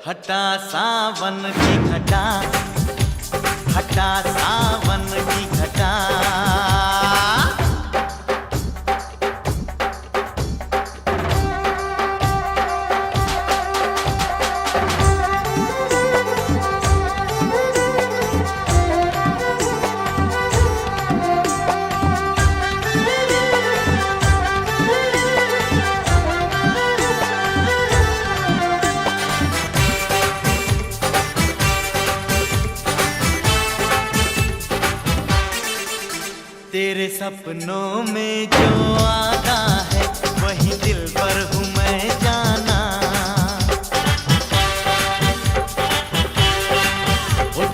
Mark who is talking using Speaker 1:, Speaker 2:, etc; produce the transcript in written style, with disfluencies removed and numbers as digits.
Speaker 1: हटा सावन की घटा, हटा सावन की घटा। तेरे सपनों में जो आता है वही दिल पर हूँ